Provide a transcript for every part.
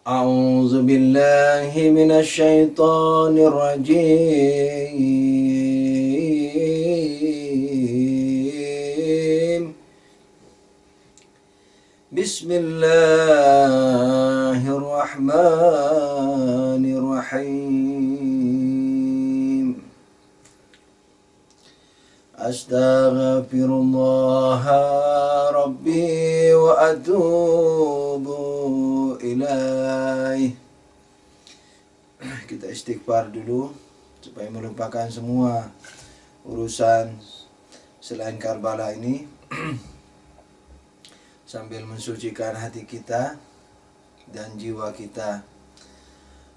أعوذ بالله من الشيطان الرجيم. بسم الله الرحمن الرحيم. أستغفر الله ربي وأتوب إليه. Kita istighfar dulu supaya melupakan semua urusan selain Karbala ini sambil mensucikan hati kita dan jiwa kita.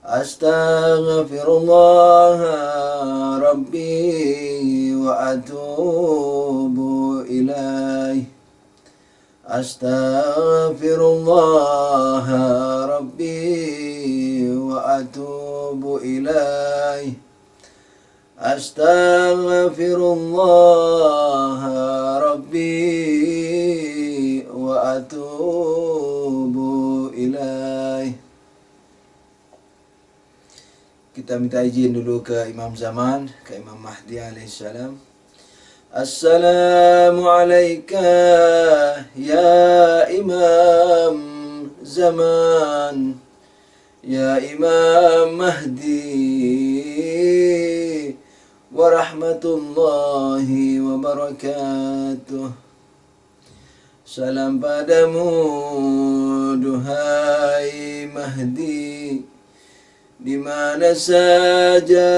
Astaghfirullah Rabbi wa atubu ilaih. Astaghfirullah Rabbi wa atubu ilaih. Astaghfirullah Rabbi wa atubu ilaih. Kita minta izin dulu ke Imam Zaman, ke Imam Mahdi alaihissalam. Assalamualaikum ya Imam Zaman, ya Imam Mahdi, warahmatullahi wabarakatuh. Salam padamu duhai Mahdi, di mana saja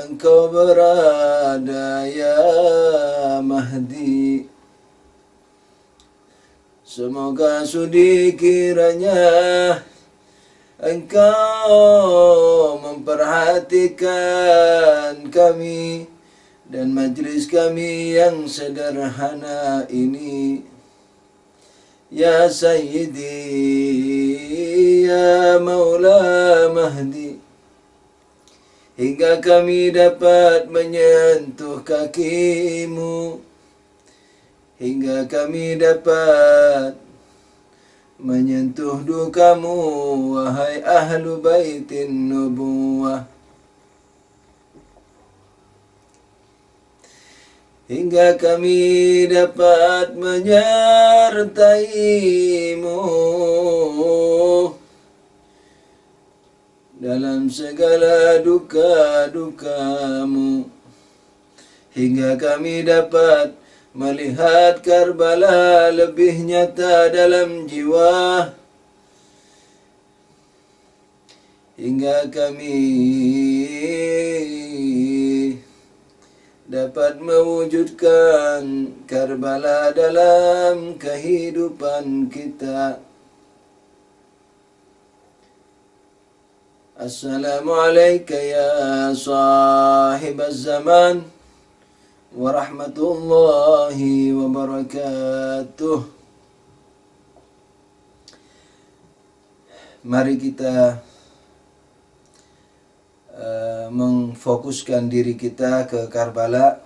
engkau berada ya Mahdi. Semoga sudi kiranya engkau memperhatikan kami dan majlis kami yang sederhana ini. Ya Sayyidi, ya Maula Mahdi, hingga kami dapat menyentuh kakimu, hingga kami dapat menyentuh dukamu, wahai ahlu baitin nubuwah. Hingga kami dapat menyertaimu dalam segala duka-dukamu. Hingga kami dapat melihat Karbala lebih nyata dalam jiwa. Hingga kami dapat mewujudkan Karbala dalam kehidupan kita. Assalamualaikum ya sahibaz zaman, warahmatullahi wabarakatuh. Mari kita mengfokuskan diri kita ke Karbala.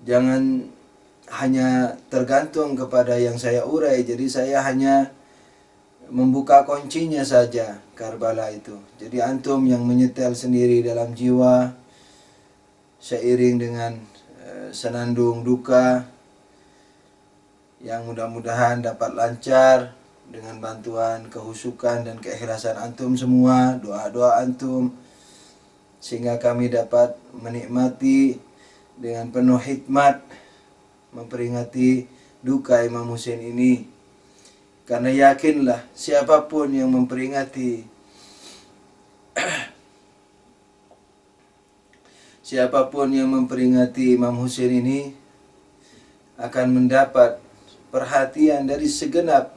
Jangan hanya tergantung kepada yang saya urai, jadi saya hanya membuka kuncinya saja Karbala itu. Jadi antum yang menyetel sendiri dalam jiwa seiring dengan senandung duka yang mudah-mudahan dapat lancar dengan bantuan kehusukan dan keikhlasan antum semua, doa-doa antum, sehingga kami dapat menikmati dengan penuh hikmat memperingati duka Imam Hussein ini. Karena yakinlah siapapun yang memperingati Imam Hussein ini akan mendapat perhatian dari segenap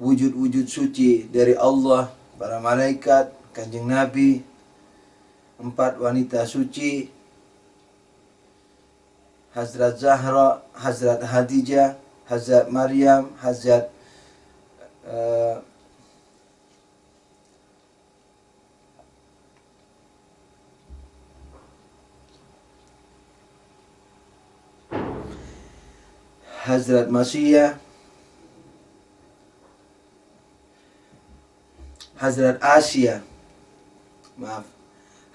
wujud-wujud suci dari Allah, para malaikat, Kanjeng Nabi, 4 wanita suci, Hazrat Zahra, Hazrat Khadijah, Hazrat Maryam, Hazrat Hazrat Masiyah, Hazrat Asia, maaf,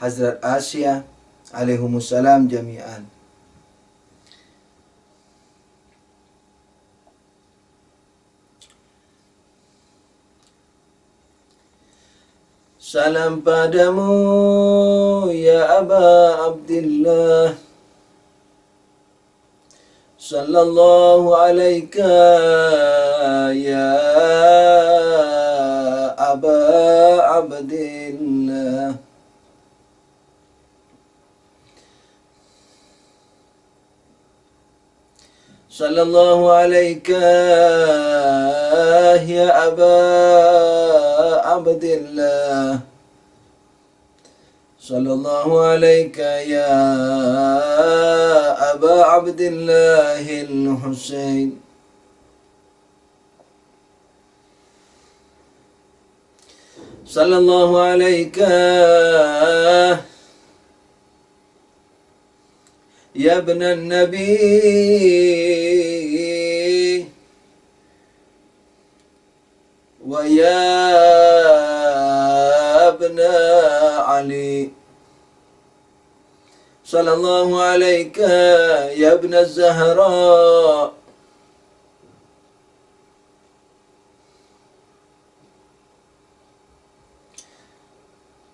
Hazrat Asia alaihimussalam jami'an. Salam padamu ya Aba Abdillah, sallallahu alaika ya Aba Abdillah. Sallallahu alaika ya Aba Abdillah, sallallahu alaika ya Aba Abdillahil Husain. Sallallahu alaika ya ibnan Nabi wa ya ibna Ali. Sallallahu alaika ya ibna Zahra.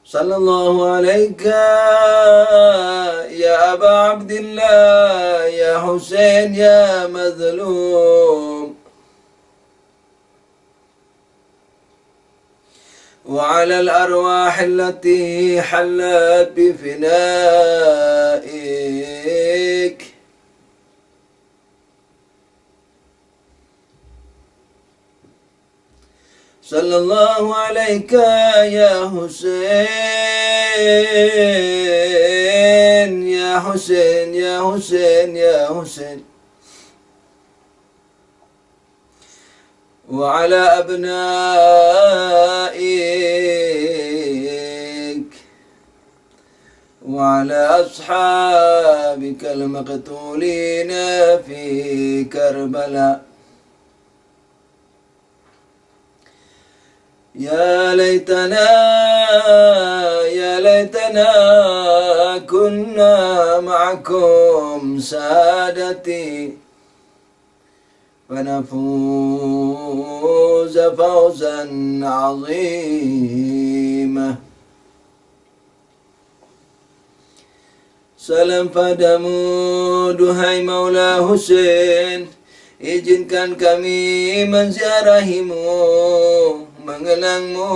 Sallallahu alaika ya Aba Abdillah ya Husain ya mazlum. وعلى الأرواح التي حلت بفنائك. صلى الله عليك يا حسين يا حسين يا حسين يا حسين، وعلى أبنائك وعلى أصحابك المقتولين في كربلاء. يا ليتنا كنا معكم سادتي فنفوز فوزا عظيما. Salam padamu duhai Maula Husain, izinkan kami menziarahimu, mengenangmu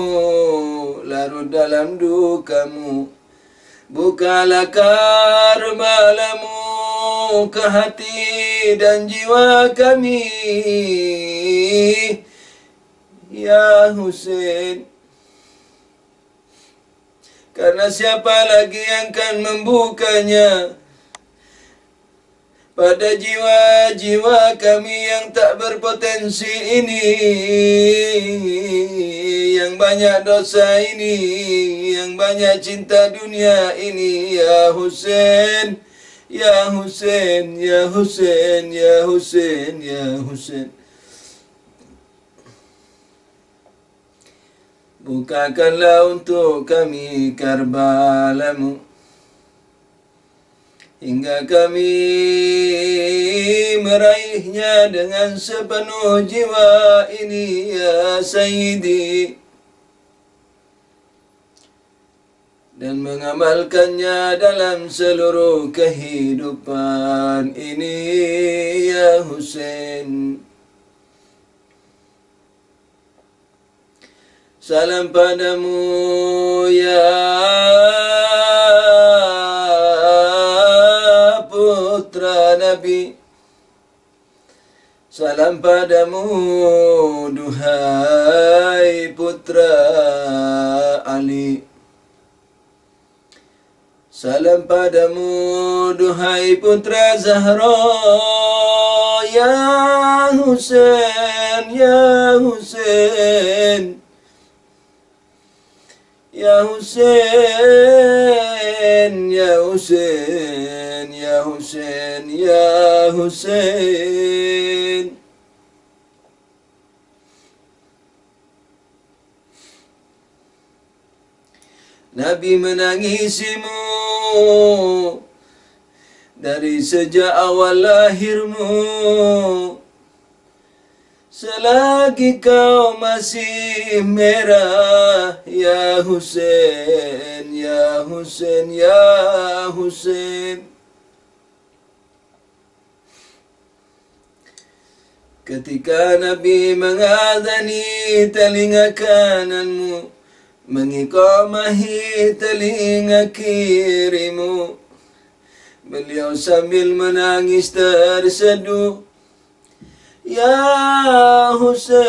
larut dalam dukamu. Bukalah karbalamu ke hati dan jiwa kami ya Husain. Karena siapa lagi yang akan membukanya pada jiwa-jiwa kami yang tak berpotensi ini, yang banyak dosa ini, yang banyak cinta dunia ini ya Husain, ya Husain, ya Husain, ya Husain, ya Husain. Bukakanlah untuk kami Karbalamu, hingga kami meraihnya dengan sepenuh jiwa ini ya Sayyidi, dan mengamalkannya dalam seluruh kehidupan ini ya Husain. Salam padamu ya putra Nabi, salam padamu duhai putra Ali, salam padamu duhai putra Zahra ya Husain, ya Husain, ya Husain, ya Husain, ya Husain, ya Husain. Nabi menangisimu dari sejak awal lahirmu. Selagi kau masih merah, ya Husain, ya Husain, ya Husain. Ketika Nabi mengadani telinga kananmu, mengiqamahi telinga kirimu, beliau sambil menangis terseduh, Ya Husain,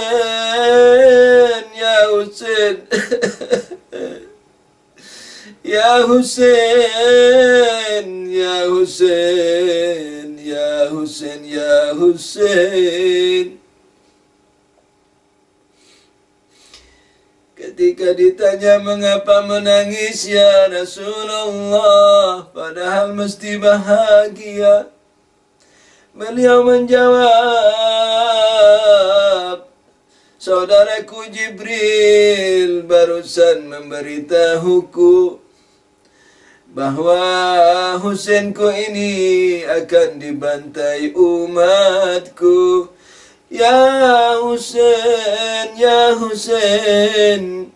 Ya Husain, Ya Husain, Ya Husain, Ya Husain, Ya Husain. Ketika ditanya mengapa menangis ya Rasulullah, padahal mesti bahagia, beliau menjawab, saudaraku Jibril barusan memberitahuku bahwa Husainku ini akan dibantai umatku. Ya Husain, Ya Husain,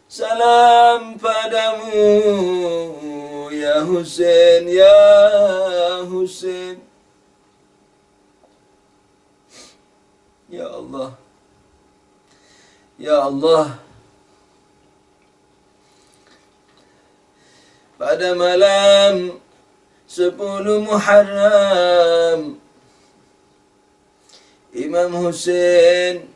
salam padamu, Ya Husain, Ya Husain. Ya Allah, Ya Allah. Pada malam 10 Muharram, Imam Husain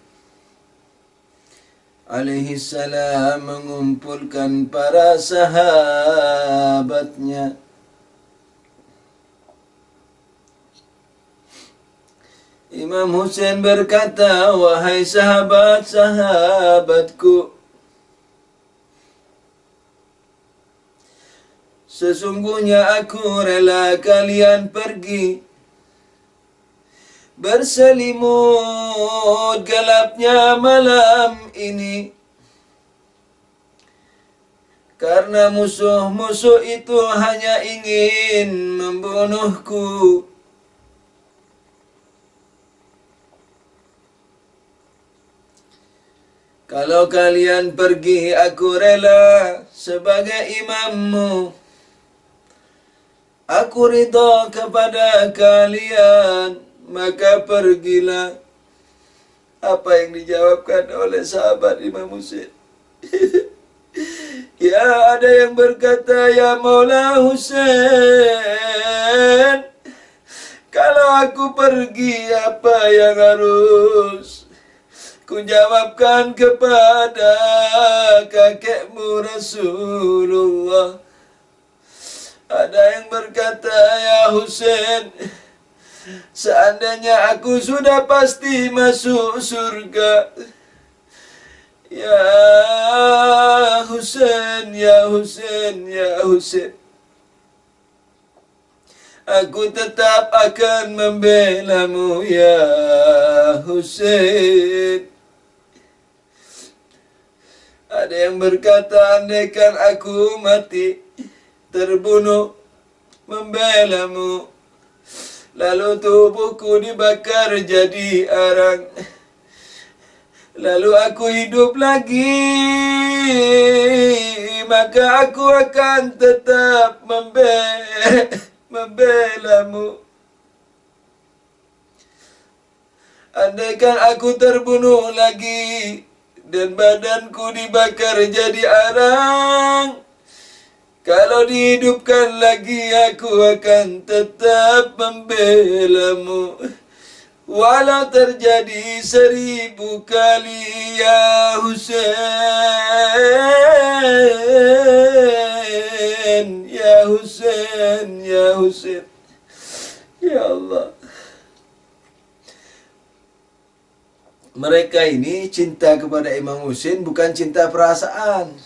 alaihi salam mengumpulkan para sahabatnya. Imam Husain berkata, wahai sahabat-sahabatku, sesungguhnya aku rela kalian pergi berselimut gelapnya malam ini, karena musuh-musuh itu hanya ingin membunuhku. Kalau kalian pergi, aku rela sebagai imammu. Aku ridha kepada kalian, maka pergilah. Apa yang dijawabkan oleh sahabat Imam Husain? Ya, ada yang berkata, ya Maula Husain, kalau aku pergi, apa yang harus ku jawabkan kepada kakekmu Rasulullah? Ada yang berkata, ya Husain, seandainya aku sudah pasti masuk surga, ya Husain, Ya Husain, Ya Husain, aku tetap akan membelamu, ya Husain. Ada yang berkata, andaikan aku mati, terbunuh, membelamu, lalu tubuhku dibakar jadi arang, lalu aku hidup lagi, maka aku akan tetap membelamu. Andaikan aku terbunuh lagi dan badanku dibakar jadi arang, kalau dihidupkan lagi aku akan tetap membelamu. Walau terjadi 1000 kali, ya Husain, Ya Husain, Ya Husain. Ya Allah. Mereka ini cinta kepada Imam Husain bukan cinta perasaan.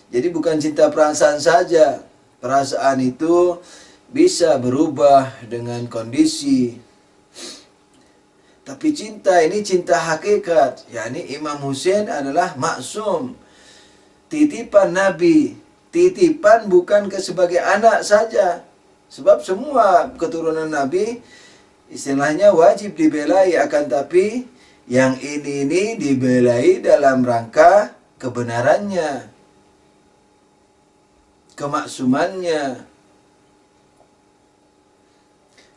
Jadi bukan cinta perasaan saja. Perasaan itu bisa berubah dengan kondisi. Tapi cinta ini cinta hakikat. yakni Imam Husain adalah maksum. titipan Nabi. Titipan bukan sebagai anak saja. Sebab semua keturunan Nabi istilahnya wajib dibelai, akan tapi yang ini dibelai dalam rangka kebenarannya, kemaksumannya.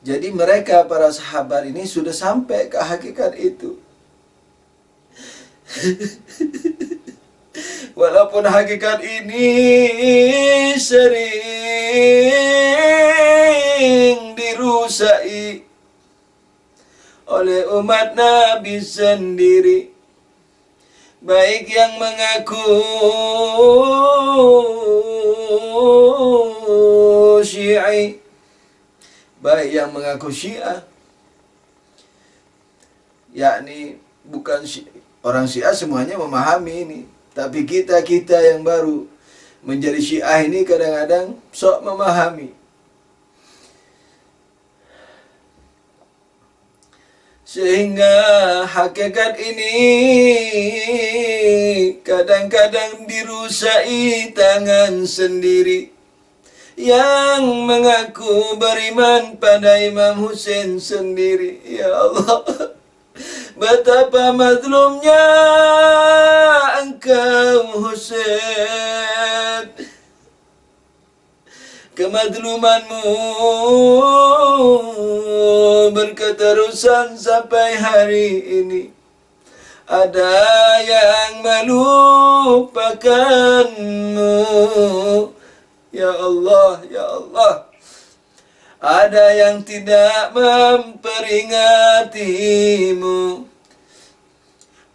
Jadi mereka para sahabat ini sudah sampai ke hakikat itu. Walaupun hakikat ini sering dirusai oleh umat Nabi sendiri, baik yang mengaku Syi'i, baik yang mengaku Syiah, yakni bukan orang Syiah semuanya memahami ini, tapi kita yang baru menjadi Syiah ini kadang-kadang sok memahami. Sehingga hakikat ini kadang-kadang dirusai tangan sendiri yang mengaku beriman pada Imam Husain sendiri. Ya Allah, betapa mazlumnya engkau Husain. Kemadlumanmu berketerusan sampai hari ini. Ada yang melupakanmu, ya Allah, ya Allah. Ada yang tidak memperingatimu.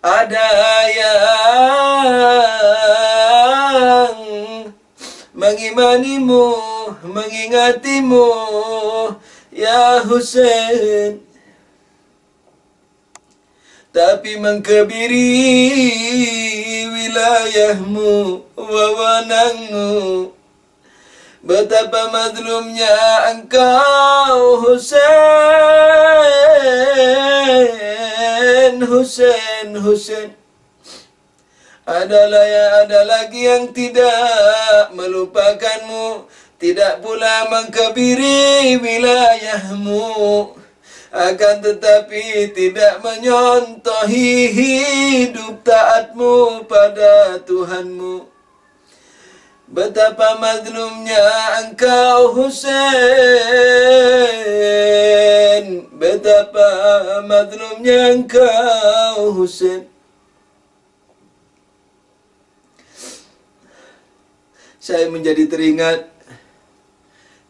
Ada yang mengimanimu, mengingatimu, ya Husain, tapi mengkebiri wilayahmu, wewenangmu. Betapa mazlumnya engkau Husain, Husain, Husain. Ada lagi yang tidak melupakanmu, tidak pula mengkebiri wilayahmu, akan tetapi tidak menyontohi hidup taatmu pada Tuhanmu. Betapa mazlumnya engkau Husain, betapa mazlumnya engkau Husain. Saya menjadi teringat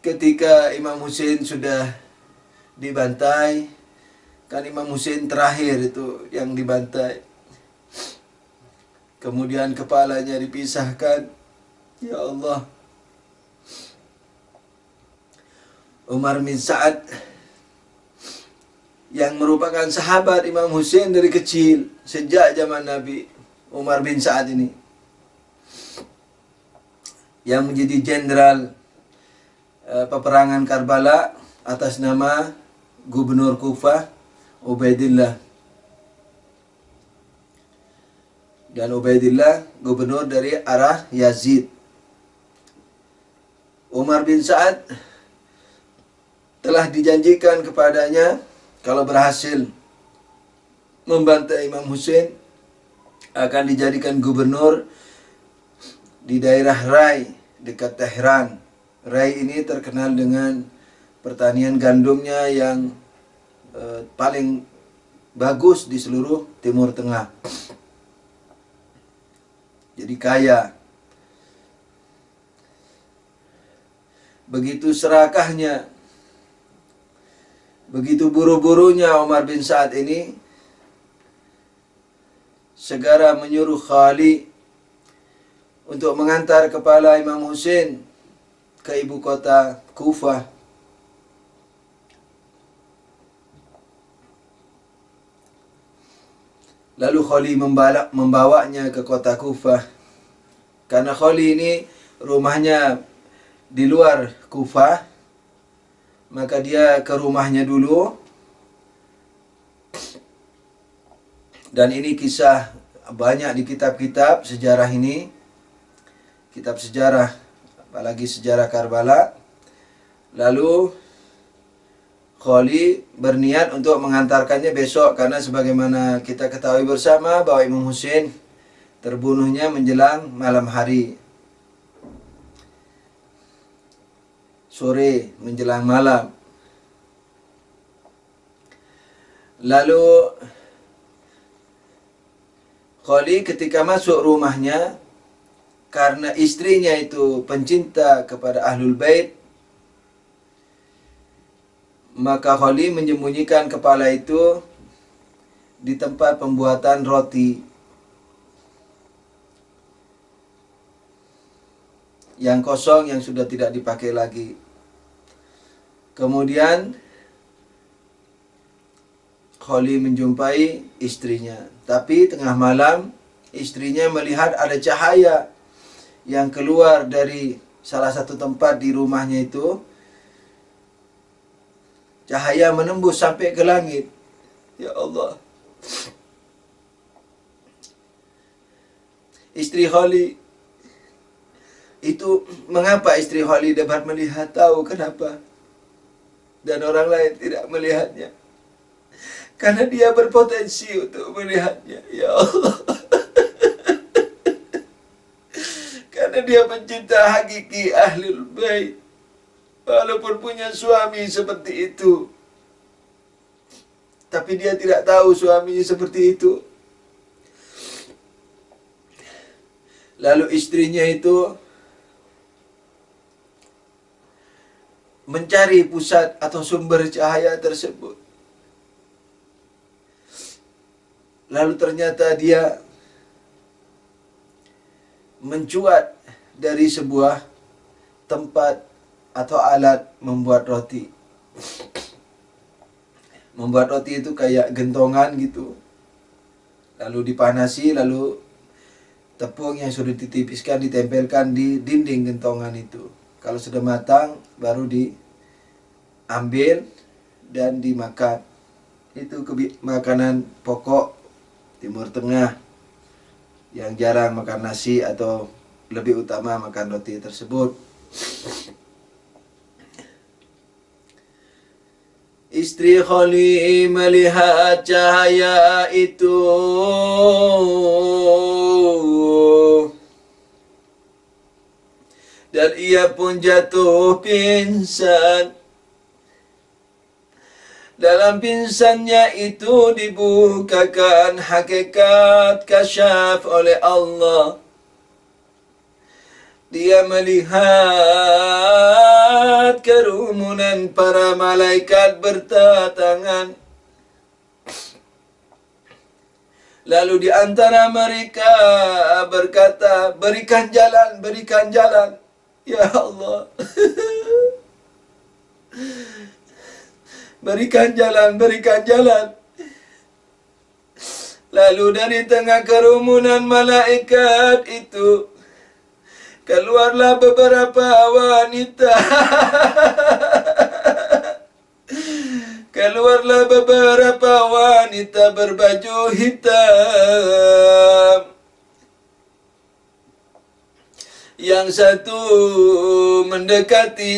ketika Imam Husain sudah dibantai. Kan Imam Husain terakhir itu yang dibantai. Kemudian kepalanya dipisahkan. Ya Allah. Umar bin Sa'ad yang merupakan sahabat Imam Husain dari kecil, sejak zaman Nabi. Umar bin Sa'ad ini yang menjadi jenderal peperangan Karbala atas nama Gubernur Kufah Ubaidillah. Dan Ubaidillah gubernur dari arah Yazid. Umar bin Sa'ad telah dijanjikan kepadanya kalau berhasil membantai Imam Husain akan dijadikan gubernur di daerah Rai dekat Tehran. Rai ini terkenal dengan pertanian gandumnya yang paling bagus di seluruh Timur Tengah. Jadi kaya. Begitu serakahnya, begitu buru-burunya Umar bin Sa'ad ini, segera menyuruh Khali untuk mengantar kepala Imam Husain ke ibu kota Kufah. Lalu Khali membawanya ke kota Kufah. Karena Khali ini rumahnya di luar Kufah, maka dia ke rumahnya dulu. Dan ini kisah banyak di kitab-kitab sejarah ini. kitab sejarah, apalagi sejarah Karbala. Lalu Kholi berniat untuk mengantarkannya besok, karena sebagaimana kita ketahui bersama bahwa Imam Husain terbunuhnya menjelang malam hari, sore menjelang malam. Lalu Kholi ketika masuk rumahnya, karena istrinya itu pencinta kepada Ahlul Bait, maka Kholi menyembunyikan kepala itu di tempat pembuatan roti yang kosong, yang sudah tidak dipakai lagi. Kemudian Kholi menjumpai istrinya, tapi tengah malam istrinya melihat ada cahaya yang keluar dari salah satu tempat di rumahnya itu. Cahaya menembus sampai ke langit. Ya Allah. Istri Kholi itu, mengapa istri Kholi dapat melihat, tahu kenapa? Dan orang lain tidak melihatnya. Karena dia berpotensi untuk melihatnya. Ya Allah. Karena dia pencinta hakiki Ahlul Bait. Walaupun punya suami seperti itu, tapi dia tidak tahu suaminya seperti itu. Lalu istrinya itu mencari pusat atau sumber cahaya tersebut. Lalu ternyata dia mencuat dari sebuah tempat atau alat membuat roti. Membuat roti itu kayak gentongan gitu. Lalu dipanasi, lalu tepung yang sudah ditipiskan ditempelkan di dinding gentongan itu. Kalau sudah matang baru diambil dan dimakan. Itu makanan pokok Timur Tengah yang jarang makan nasi atau lebih utama makan roti tersebut. Istri Kholi melihat cahaya itu, dan ia pun jatuh pingsan. Dalam pingsannya itu dibukakan hakikat kasyaf oleh Allah. Dia melihat kerumunan para malaikat berdatangan. Lalu di antara mereka berkata, berikan jalan, berikan jalan. Ya Allah. Berikan jalan, berikan jalan. Lalu dari tengah kerumunan malaikat itu keluarlah beberapa wanita. Keluarlah beberapa wanita berbaju hitam. Yang satu mendekati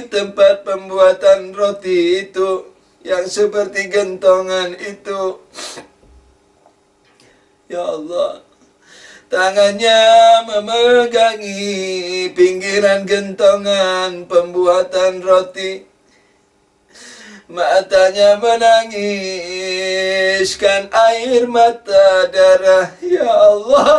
tempat pembuatan roti itu, yang seperti gentongan itu. Ya Allah. Tangannya memegangi pinggiran gentongan pembuatan roti. Matanya menangiskan air mata darah. Ya Allah.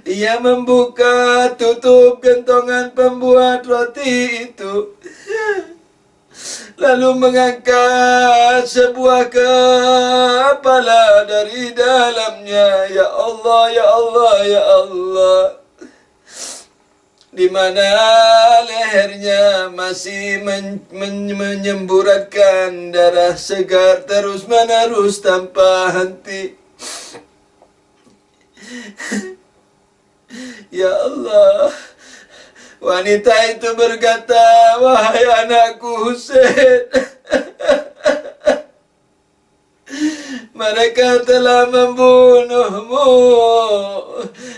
Ia membuka tutup gentongan pembuat roti itu, lalu mengangkat sebuah kepala dari dalamnya. Ya Allah, ya Allah, ya Allah. Di mana lehernya masih menyemburatkan darah segar terus-menerus tanpa henti. Ya Allah. Wanita itu berkata, wahai anakku Husain, Mereka telah membunuhmu.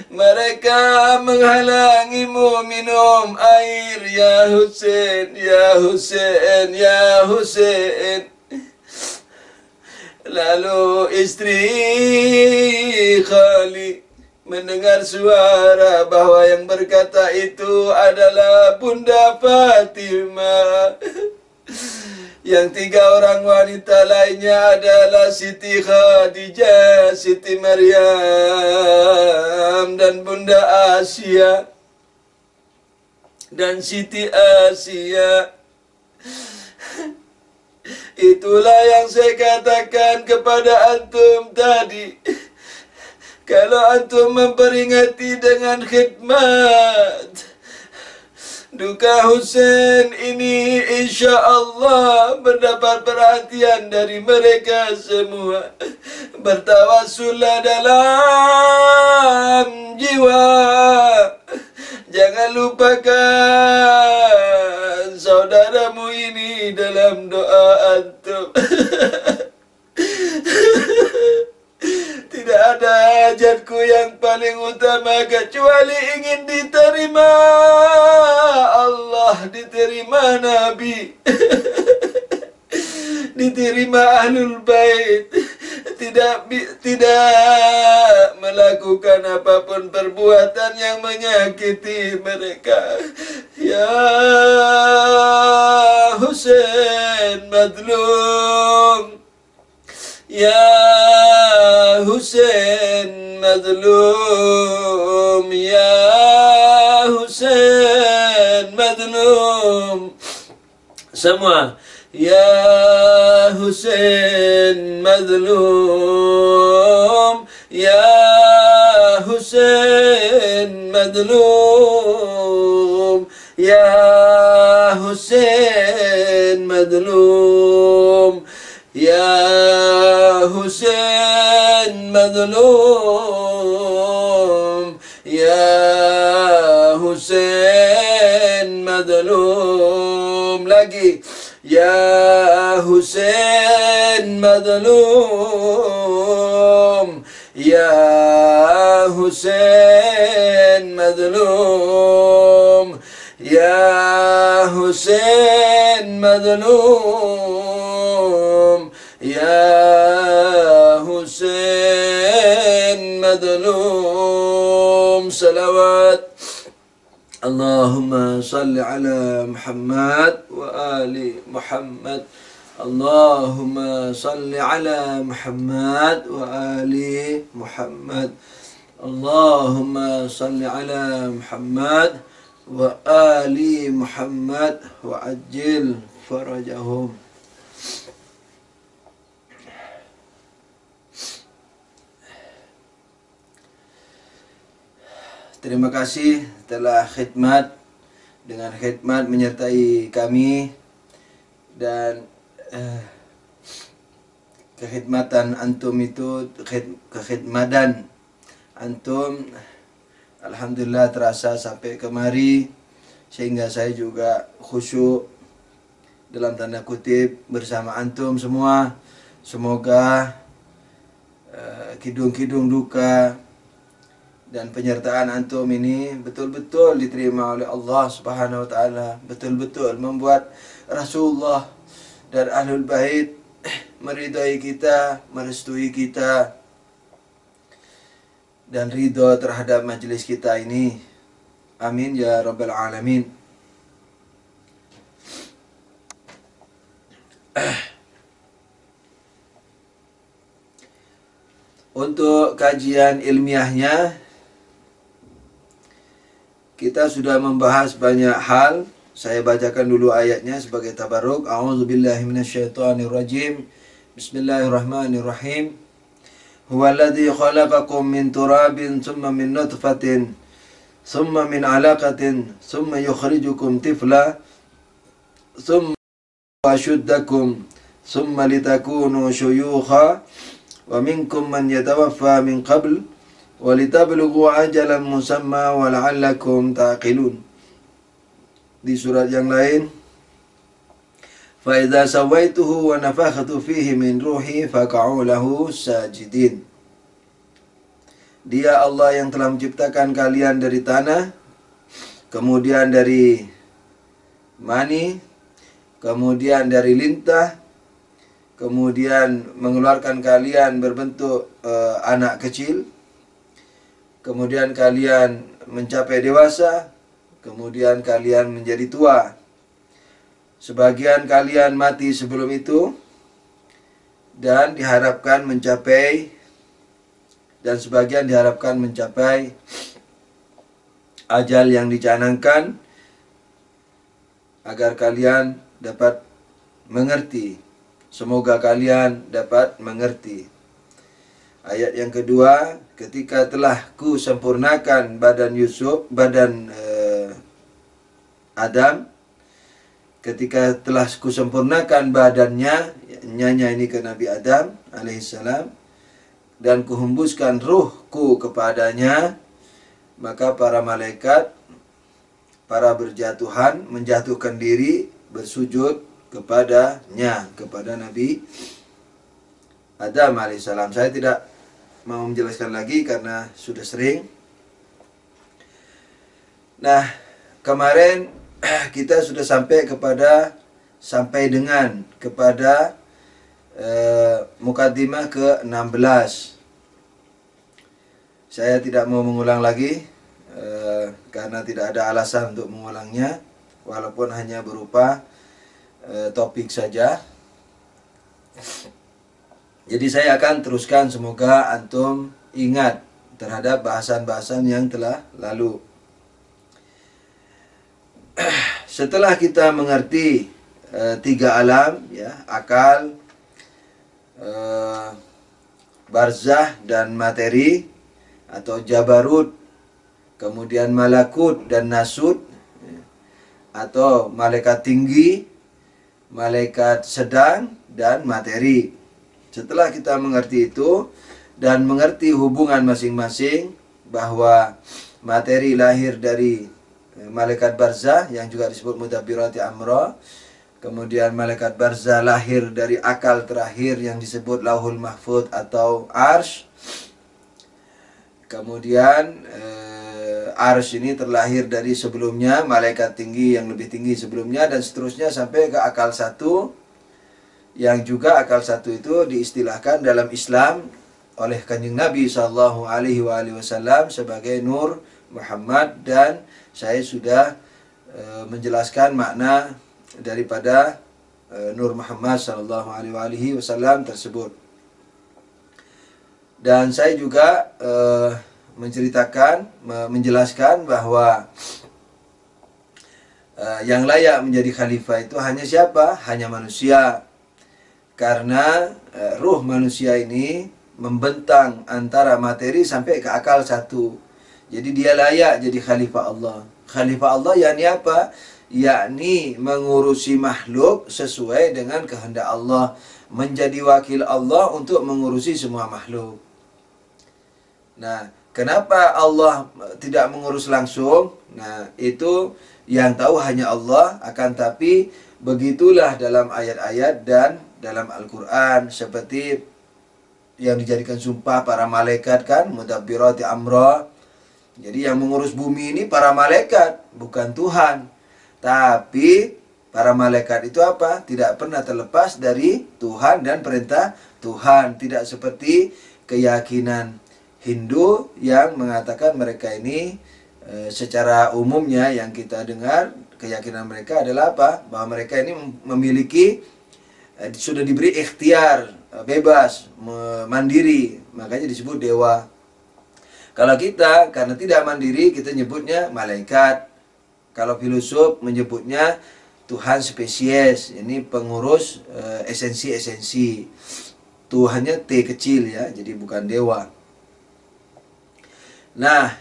Mereka menghalangimu minum air. Ya Husain, ya Husain, ya Husain. Lalu istri Khalid mendengar suara bahwa yang berkata itu adalah Bunda Fatimah. Yang 3 orang wanita lainnya adalah Siti Khadijah, Siti Maryam, dan Bunda Asia, dan Siti Asia. Itulah yang saya katakan kepada antum tadi. Kalau antum memperingati dengan khidmat duka Husain ini, insya Allah mendapat perhatian dari mereka semua. Bertawassullah dalam jiwa. Jangan lupakan saudaramu ini dalam doa antum. Tidak ada hajatku yang paling utama kecuali ingin diterima Allah, diterima Nabi, diterima Ahlul Bait. Tidak melakukan apapun perbuatan yang menyakiti mereka. Ya Husain madlum, ya Husain madlum, ya Husain madlum. Semua. Ya Husain madlum, ya Husain madlum, ya Husain madlum, ya Husain madlum, ya Husain madlum. Lagi. Ya Husain madlum, ya Husain madlum, ya Husain madlum, ya Husain madlum. Salawat. Allahumma salli ala Muhammad wa ali Muhammad. Allahumma salli ala Muhammad wa ali Muhammad. Allahumma salli ala Muhammad wa ali Muhammad wa ajil farajahum. Terima kasih telah khidmat, dengan khidmat menyertai kami, dan kekhidmatan antum itu, kekhidmatan antum alhamdulillah terasa sampai kemari, sehingga saya juga khusyuk dalam tanda kutip bersama antum semua. Semoga kidung-kidung duka dan penyertaan antum ini betul-betul diterima oleh Allah Subhanahu wa taala, betul-betul membuat Rasulullah dan Ahlul Bait meridai kita, merestui kita, dan ridho terhadap majelis kita ini. Amin ya rabbal alamin. Untuk kajian ilmiahnya, kita sudah membahas banyak hal. Saya bacakan dulu ayatnya sebagai tabarruk. A'udzubillahi minasyaitonirrajim. Bismillahirrahmanirrahim. Huwallazi khalaqakum min turabin thumma min nutfatin thumma min 'alaqatin thumma yukhrijukum tifla thumma ashuddakum thumma litakunu syuyukha wa minkum man yatawaffa min qabl walitablugu ajalan musamma wala'allakum taqilun. Di surat yang lain, Fa idza sawaituhu wa nafakhtu fihi min ruhi faqa'u lahu sajidin. Dia Allah yang telah menciptakan kalian dari tanah, kemudian dari mani, kemudian dari lintah, kemudian mengeluarkan kalian berbentuk anak kecil, kemudian kalian mencapai dewasa, kemudian kalian menjadi tua. Sebagian kalian mati sebelum itu dan diharapkan mencapai, dan sebagian diharapkan mencapai ajal yang dicanangkan agar kalian dapat mengerti. Semoga kalian dapat mengerti. Ayat yang kedua, ketika telah ku sempurnakan badan Adam, ketika telah kusempurnakan badannya, nyanya ini ke Nabi Adam alaihissalam, dan kuhembuskan ruhku kepadanya, maka para malaikat, para berjatuhan, menjatuhkan diri, bersujud kepadanya, kepada Nabi Adam alaihissalam. Saya tidak mau menjelaskan lagi karena sudah sering. Nah, kemarin kita sudah sampai dengan mukaddimah ke-16. Saya tidak mau mengulang lagi karena tidak ada alasan untuk mengulangnya, walaupun hanya berupa topik saja. Jadi saya akan teruskan, semoga antum ingat terhadap bahasan-bahasan yang telah lalu. Setelah kita mengerti tiga alam, ya, akal, barzah dan materi atau jabarut, kemudian malakut dan nasut, atau malaikat tinggi, malaikat sedang, dan materi. Setelah kita mengerti itu dan mengerti hubungan masing-masing, bahwa materi lahir dari malaikat barzah yang juga disebut mudabbirati amra, kemudian malaikat barzah lahir dari akal terakhir yang disebut lauhul mahfud atau arsy, kemudian arsy ini terlahir dari sebelumnya malaikat tinggi yang lebih tinggi sebelumnya, dan seterusnya sampai ke akal satu, yang juga akal satu itu diistilahkan dalam Islam oleh Kanjeng Nabi sallallahu alaihi wasallam sebagai Nur Muhammad, dan saya sudah menjelaskan makna daripada Nur Muhammad sallallahu alaihi wasallam tersebut. Dan saya juga menjelaskan bahwa yang layak menjadi khalifah itu hanya siapa? Hanya manusia. Karena ruh manusia ini membentang antara materi sampai ke akal satu. Jadi dia layak jadi khalifah Allah. Khalifah Allah yakni apa? Yakni mengurusi makhluk sesuai dengan kehendak Allah, menjadi wakil Allah untuk mengurusi semua makhluk. Nah, kenapa Allah tidak mengurus langsung? Nah, itu yang tahu hanya Allah. Akan tapi begitulah dalam ayat-ayat dan dalam Al-Quran, seperti yang dijadikan sumpah para malaikat kan, mudabbirati amra. Jadi yang mengurus bumi ini para malaikat, bukan Tuhan. Tapi para malaikat itu apa? Tidak pernah terlepas dari Tuhan dan perintah Tuhan. Tidak seperti keyakinan Hindu yang mengatakan mereka ini secara umumnya yang kita dengar, keyakinan mereka adalah apa? Bahwa mereka ini memiliki, sudah diberi ikhtiar, bebas, mandiri, makanya disebut dewa. Kalau kita karena tidak mandiri, kita nyebutnya malaikat. Kalau filosof menyebutnya Tuhan spesies, ini pengurus esensi-esensi. Tuhannya T kecil ya, jadi bukan dewa. Nah,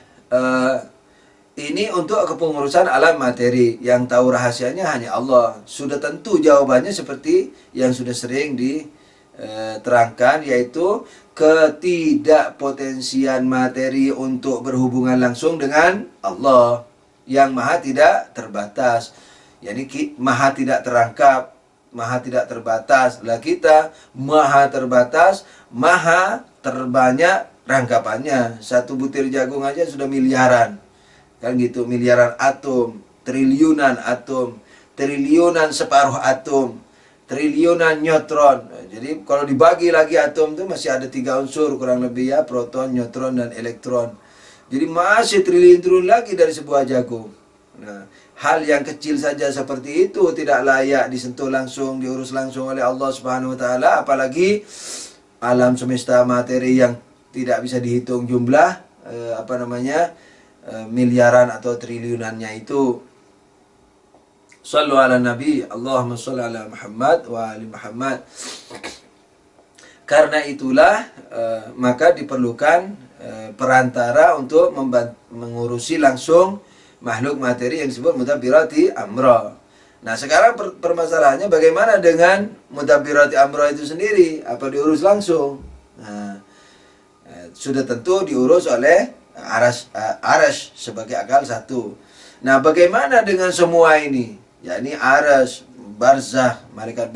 ini untuk kepengurusan alam materi. Yang tahu rahasianya hanya Allah. Sudah tentu jawabannya seperti yang sudah sering diterangkan, yaitu ketidakpotensian materi untuk berhubungan langsung dengan Allah yang maha tidak terbatas, yakni maha tidak terangkap. maha tidak terbatas. Lah kita maha terbatas, maha terbanyak rangkapannya. Satu butir jagung aja sudah miliaran. Kan gitu, miliaran atom, triliunan atom, triliunan separuh atom, triliunan neutron. Jadi kalau dibagi lagi atom itu masih ada 3 unsur kurang lebih ya, proton, neutron, dan elektron. Jadi masih triliun-triliun lagi dari sebuah jagung. Nah, hal yang kecil saja seperti itu tidak layak disentuh langsung, diurus langsung oleh Allah Subhanahu wa taala, apalagi alam semesta materi yang tidak bisa dihitung jumlah miliaran atau triliunannya itu. Sallu ala Nabi, Allahumma salli ala Muhammad wa ali Muhammad. Karena itulah maka diperlukan perantara untuk mengurusi langsung makhluk materi yang disebut mudabbirati amra. Nah, sekarang permasalahannya bagaimana dengan mudabbirati amra itu sendiri? Apa diurus langsung? Nah, sudah tentu diurus oleh Arash sebagai akal satu. Nah, bagaimana dengan semua ini? Yakni Arash, barzah, malaikat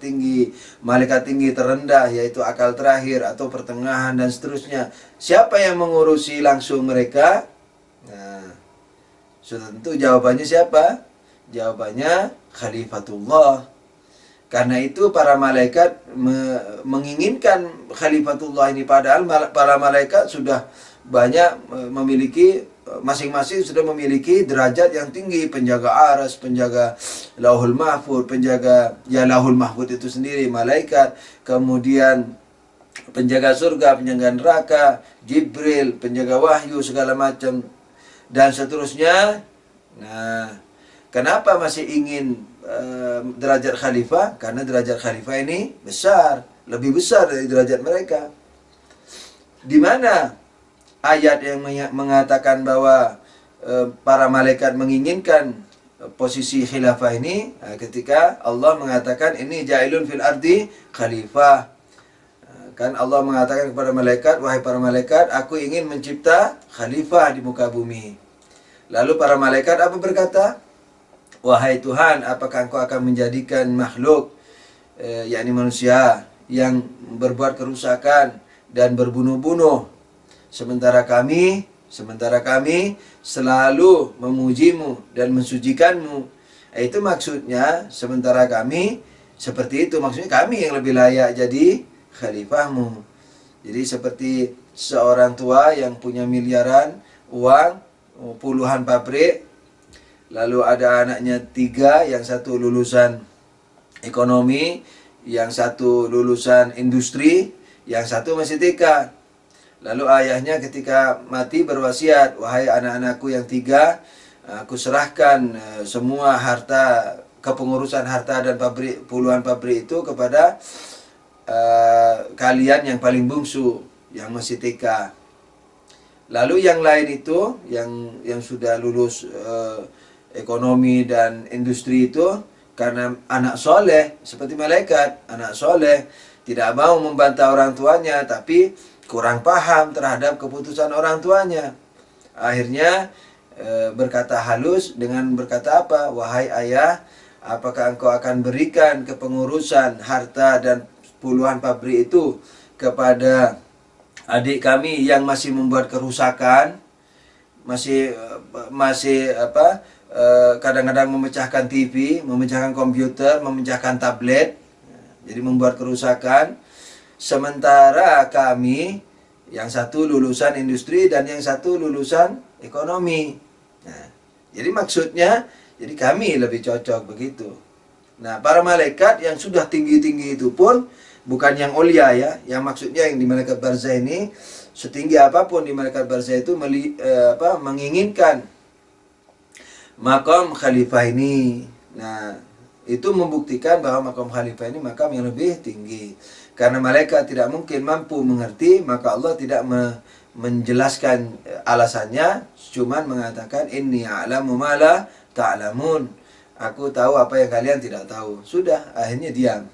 tinggi terendah, yaitu akal terakhir atau pertengahan dan seterusnya. Siapa yang mengurusi langsung mereka? Nah, sudah tentu jawabannya siapa? Jawabannya Khalifatullah. Karena itu para malaikat menginginkan Khalifatullah ini, padahal para malaikat sudah banyak memiliki, masing-masing sudah memiliki derajat yang tinggi, penjaga aras, penjaga lauhul mahfud, penjaga ya lauhul mahfud itu sendiri malaikat, kemudian penjaga surga, penjaga neraka, Jibril, penjaga wahyu segala macam dan seterusnya. Nah, kenapa masih ingin derajat khalifah? Karena derajat khalifah ini besar, lebih besar dari derajat mereka. Di mana ayat yang mengatakan bahwa para malaikat menginginkan posisi khilafah ini? Ketika Allah mengatakan ini ja'ilun fil ardi khalifah. Kan Allah mengatakan kepada malaikat, wahai para malaikat, aku ingin mencipta khalifah di muka bumi. Lalu para malaikat apa berkata? Wahai Tuhan, apakah engkau akan menjadikan makhluk, yakni manusia, yang berbuat kerusakan dan berbunuh-bunuh, sementara kami selalu memujimu dan mensucikanmu. Itu maksudnya, sementara kami seperti itu, maksudnya kami yang lebih layak jadi khalifahmu. Jadi seperti seorang tua yang punya miliaran uang, puluhan pabrik, lalu ada anaknya 3, yang satu lulusan ekonomi, yang satu lulusan industri, yang satu masih TK. Lalu ayahnya ketika mati berwasiat, wahai anak-anakku yang 3, aku serahkan semua harta, kepengurusan harta dan pabrik, puluhan pabrik itu kepada kalian yang paling bungsu, yang masih TK. Lalu yang lain itu, yang sudah lulus ekonomi dan industri itu, karena anak soleh seperti malaikat, anak soleh tidak mau membantah orang tuanya, tapi kurang paham terhadap keputusan orang tuanya. Akhirnya berkata halus dengan berkata apa? Wahai ayah, apakah engkau akan berikan kepengurusan harta dan puluhan pabrik itu kepada adik kami yang masih membuat kerusakan, masih kadang-kadang memecahkan TV, memecahkan komputer, memecahkan tablet, jadi membuat kerusakan. Sementara kami, yang satu lulusan industri dan yang satu lulusan ekonomi. Nah, jadi maksudnya, jadi kami lebih cocok begitu. Nah, para malaikat yang sudah tinggi-tinggi itu pun bukan yang ulia ya, yang maksudnya yang di malaikat barzah ini, setinggi apapun di malaikat barzah itu menginginkan makam khalifah ini. Nah, itu membuktikan bahwa makam khalifah ini makam yang lebih tinggi. Karena malaikat tidak mungkin mampu mengerti, maka Allah tidak menjelaskan alasannya, cuman mengatakan inni a'lamu ma la ta'lamun. Aku tahu apa yang kalian tidak tahu. Sudah, akhirnya diam.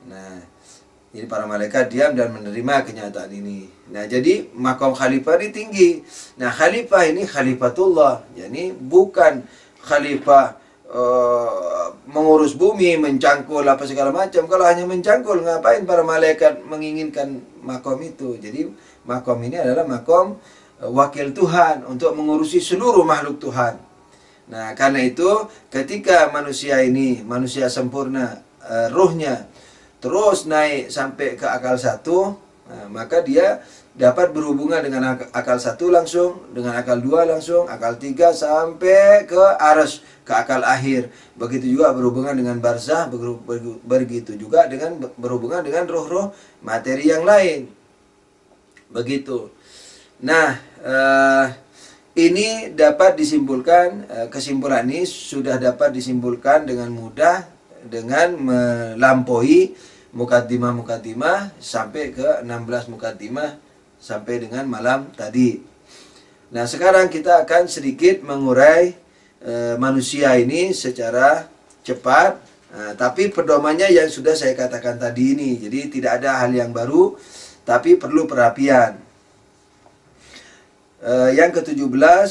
Nah, jadi para malaikat diam dan menerima kenyataan ini. Nah, jadi makam khalifah ini tinggi. Nah, khalifah ini khalifatullah. Jadi bukan khalifah mengurus bumi, mencangkul apa segala macam. Kalau hanya mencangkul, ngapain para malaikat menginginkan makom itu? Jadi makom ini adalah makom wakil Tuhan untuk mengurusi seluruh makhluk Tuhan. Nah, karena itu ketika manusia ini, manusia sempurna, ruhnya terus naik sampai ke akal satu, nah, maka dia dapat berhubungan dengan akal satu langsung, dengan akal dua langsung, akal tiga sampai ke arsy, ke akal akhir. Begitu juga berhubungan dengan barzah, begitu juga dengan berhubungan dengan roh-roh materi yang lain. Begitu. Nah, ini dapat disimpulkan, kesimpulan ini sudah dapat disimpulkan dengan mudah dengan melampaui mukaddimah-mukaddimah sampai ke 16 mukaddimah sampai dengan malam tadi. Nah, sekarang kita akan sedikit mengurai manusia ini secara cepat, tapi pedomannya yang sudah saya katakan tadi ini. Jadi tidak ada hal yang baru, tapi perlu perhatian. Yang ke-17,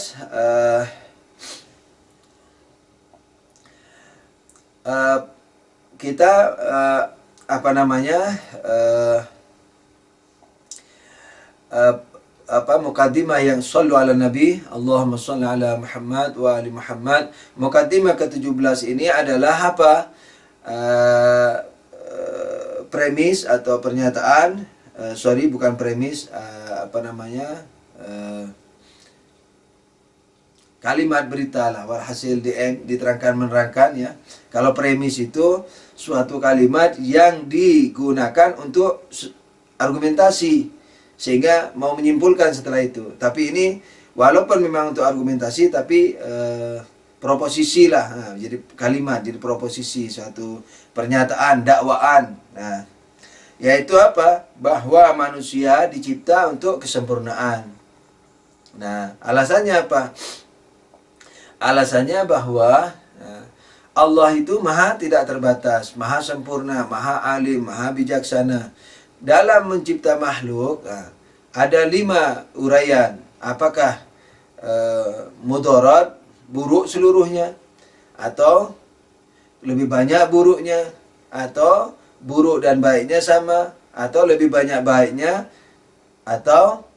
kita mukaddimah yang sallu ala nabi, Allahumma salli ala Muhammad wa ali Muhammad. Mukaddimah ke-17 ini adalah apa? Premis atau pernyataan, bukan premis, kalimat berita lah, walhasil diterangkan menerangkan ya. Kalau premis itu suatu kalimat yang digunakan untuk argumentasi sehingga mau menyimpulkan setelah itu. Tapi ini walaupun memang untuk argumentasi, tapi proposisi lah. Nah, jadi kalimat, jadi proposisi, suatu pernyataan, dakwaan. Nah, yaitu apa? Bahwa manusia dicipta untuk kesempurnaan. Nah, alasannya apa? Alasannya bahwa Allah itu maha tidak terbatas, maha sempurna, maha alim, maha bijaksana. Dalam mencipta makhluk ada 5 uraian. Apakah mudarat, buruk seluruhnya, atau lebih banyak buruknya, atau buruk dan baiknya sama, atau lebih banyak baiknya, atau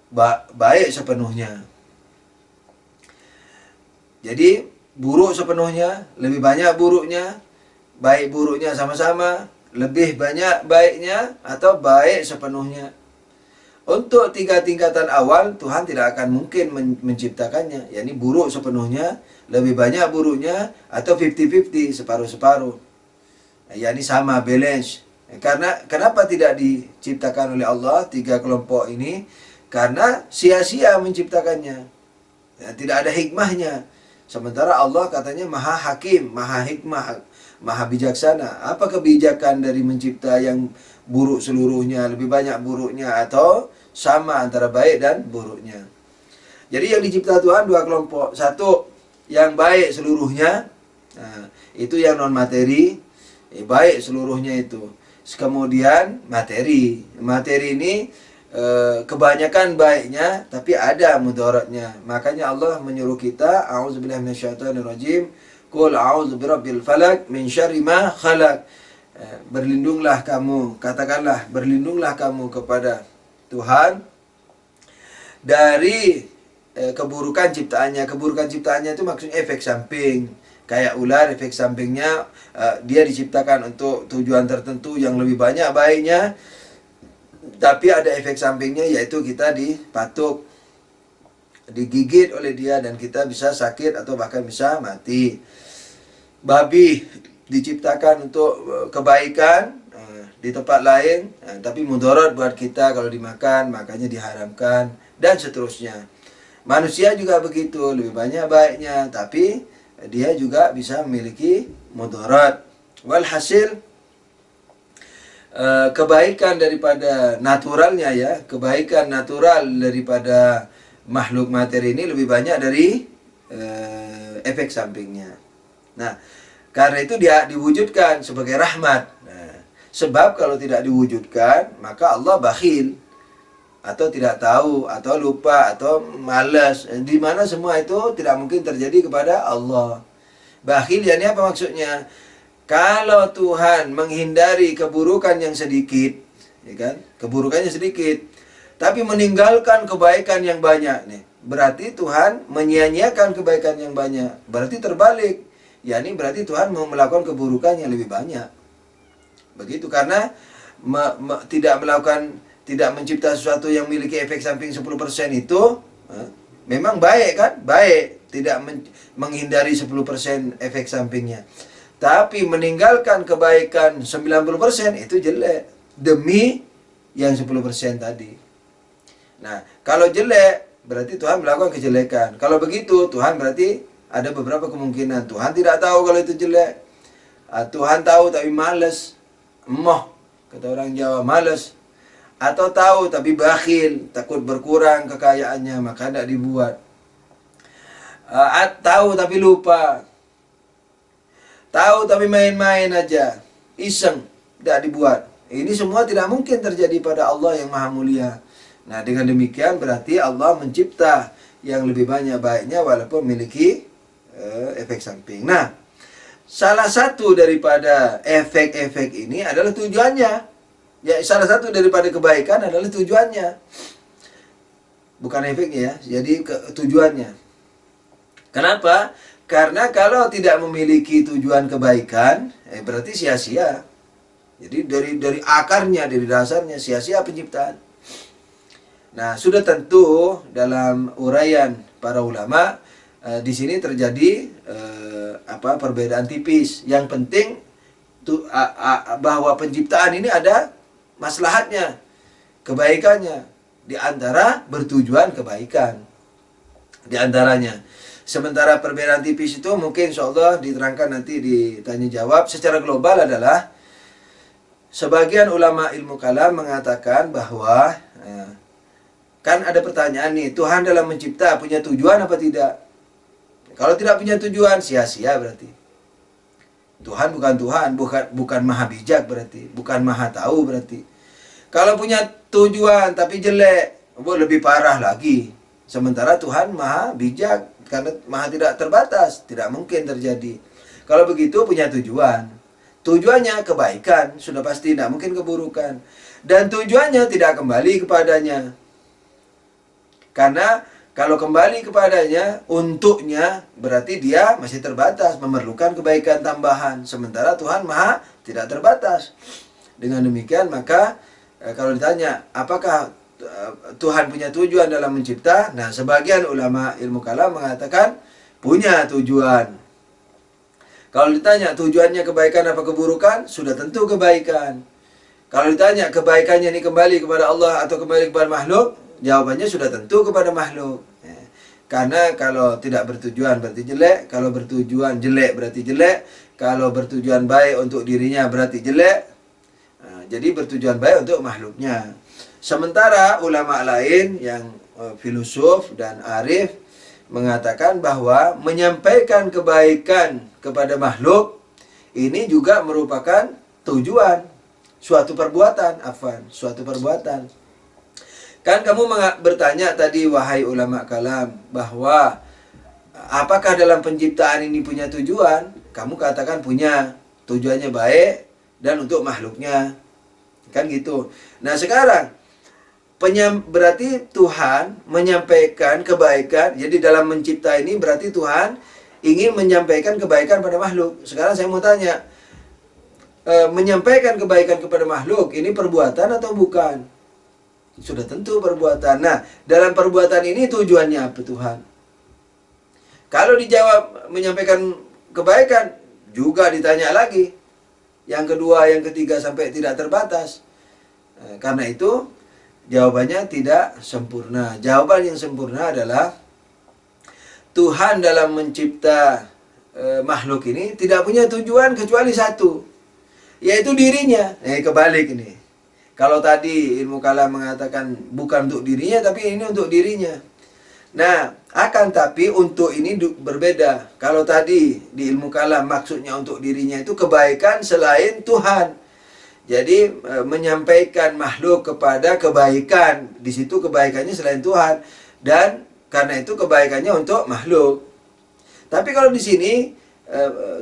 baik sepenuhnya. Jadi buruk sepenuhnya, lebih banyak buruknya, baik buruknya sama-sama, lebih banyak baiknya, atau baik sepenuhnya. Untuk 3 tingkatan awal Tuhan tidak akan mungkin menciptakannya, yakni buruk sepenuhnya, lebih banyak buruknya, atau 50-50, separuh-separuh. Yakni sama, balance. Karena kenapa tidak diciptakan oleh Allah 3 kelompok ini? Karena sia-sia menciptakannya. Ya, tidak ada hikmahnya. Sementara Allah katanya maha hakim, maha hikmah, maha bijaksana. Apa kebijakan dari mencipta yang buruk seluruhnya, lebih banyak buruknya, atau sama antara baik dan buruknya? Jadi yang dicipta Tuhan 2 kelompok. Satu, yang baik seluruhnya, nah, itu yang non materi, baik seluruhnya itu. Kemudian materi. Materi ini kebanyakan baiknya, tapi ada mudaratnya. Makanya Allah menyuruh kita, a'udzubillahi minasyaitonirrajim, qul a'udzu birabbil falaq min syarri ma khalaq. Berlindunglah kamu, katakanlah berlindunglah kamu kepada Tuhan dari keburukan ciptaannya. Keburukan ciptaannya itu maksudnya efek samping. Kayak ular, efek sampingnya dia diciptakan untuk tujuan tertentu yang lebih banyak baiknya, tapi ada efek sampingnya, yaitu kita dipatuk, digigit oleh dia, dan kita bisa sakit atau bahkan bisa mati. Babi diciptakan untuk kebaikan di tempat lain, tapi mudarat buat kita kalau dimakan, makanya diharamkan, dan seterusnya. Manusia juga begitu, lebih banyak baiknya, tapi dia juga bisa memiliki mudarat. Walhasil kebaikan daripada naturalnya ya, kebaikan natural daripada makhluk materi ini lebih banyak dari efek sampingnya. Nah, karena itu dia diwujudkan sebagai rahmat. Nah, sebab kalau tidak diwujudkan, maka Allah bakhil, atau tidak tahu, atau lupa, atau malas. Di mana semua itu tidak mungkin terjadi kepada Allah. Bakhil yakni apa maksudnya? Kalau Tuhan menghindari keburukan yang sedikit, ya kan? Keburukannya sedikit, tapi meninggalkan kebaikan yang banyak nih. Berarti Tuhan menyia-nyiakan kebaikan yang banyak. Berarti terbalik. Yakni berarti Tuhan mau melakukan keburukan yang lebih banyak. Begitu, karena tidak mencipta sesuatu yang memiliki efek samping 10% itu memang baik kan? Baik, tidak menghindari 10% efek sampingnya. Tapi meninggalkan kebaikan 90% itu jelek demi yang 10% tadi. Nah, kalau jelek berarti Tuhan melakukan kejelekan. Kalau begitu Tuhan berarti ada beberapa kemungkinan. Tuhan tidak tahu kalau itu jelek. Tuhan tahu tapi malas. Emoh, kata orang Jawa, malas. Atau tahu tapi bakhil, takut berkurang kekayaannya, maka tidak dibuat. Tahu tapi lupa. Tahu tapi main-main aja, iseng, tidak dibuat. Ini semua tidak mungkin terjadi pada Allah yang Maha Mulia. Nah, dengan demikian berarti Allah mencipta yang lebih banyak baiknya walaupun memiliki efek samping. Nah, salah satu daripada efek-efek ini adalah tujuannya. Ya, salah satu daripada kebaikan adalah tujuannya. Bukan efeknya ya, jadi tujuannya. Kenapa? Karena kalau tidak memiliki tujuan kebaikan, berarti sia-sia. Jadi dari akarnya, dari dasarnya sia-sia penciptaan. Nah, sudah tentu dalam uraian para ulama di sini terjadi perbedaan tipis. Yang penting bahwa penciptaan ini ada maslahatnya, kebaikannya, di antara bertujuan kebaikan. Di antaranya. Sementara perbedaan tipis itu mungkin insyaallah diterangkan nanti ditanya jawab. Secara global adalah sebagian ulama ilmu kalam mengatakan bahwa kan ada pertanyaan nih, Tuhan dalam mencipta punya tujuan apa tidak? Kalau tidak punya tujuan, sia-sia berarti. Tuhan bukan Tuhan, bukan maha bijak berarti, bukan maha tahu berarti. Kalau punya tujuan tapi jelek, lebih parah lagi. Sementara Tuhan maha bijak, karena maha tidak terbatas, tidak mungkin terjadi. Kalau begitu punya tujuan. Tujuannya kebaikan, sudah pasti tidak mungkin keburukan. Dan tujuannya tidak kembali kepadanya. Karena kalau kembali kepadanya, untuknya berarti dia masih terbatas, memerlukan kebaikan tambahan. Sementara Tuhan maha tidak terbatas. Dengan demikian maka kalau ditanya apakah Tuhan punya tujuan dalam mencipta? Nah, sebagian ulama ilmu kalam mengatakan punya tujuan. Kalau ditanya tujuannya kebaikan apa keburukan? Sudah tentu kebaikan. Kalau ditanya kebaikannya ini kembali kepada Allah atau kembali kepada makhluk? Jawabannya sudah tentu kepada makhluk. Karena kalau tidak bertujuan berarti jelek, kalau bertujuan jelek berarti jelek, kalau bertujuan baik untuk dirinya berarti jelek. Jadi bertujuan baik untuk makhluknya. Sementara ulama lain yang filosof dan arif mengatakan bahwa menyampaikan kebaikan kepada makhluk ini juga merupakan tujuan, suatu perbuatan, suatu perbuatan. Kan kamu bertanya tadi wahai ulama kalam bahwa apakah dalam penciptaan ini punya tujuan? Kamu katakan punya, tujuannya baik dan untuk makhluknya. Kan gitu. Nah, sekarang berarti Tuhan menyampaikan kebaikan. Jadi dalam mencipta ini berarti Tuhan ingin menyampaikan kebaikan pada makhluk. Sekarang saya mau tanya, menyampaikan kebaikan kepada makhluk ini perbuatan atau bukan? Sudah tentu perbuatan. Nah, dalam perbuatan ini tujuannya apa Tuhan? Kalau dijawab menyampaikan kebaikan, juga ditanya lagi. Yang kedua, yang ketiga sampai tidak terbatas. Karena itu jawabannya tidak sempurna. Jawaban yang sempurna adalah Tuhan dalam mencipta makhluk ini tidak punya tujuan kecuali satu, yaitu dirinya. Kebalik ini. Kalau tadi ilmu kalam mengatakan bukan untuk dirinya, tapi ini untuk dirinya. Nah, akan tapi untuk ini berbeda. Kalau tadi di ilmu kalam maksudnya untuk dirinya itu kebaikan selain Tuhan. Jadi menyampaikan makhluk kepada kebaikan, di situ kebaikannya selain Tuhan, dan karena itu kebaikannya untuk makhluk. Tapi kalau di sini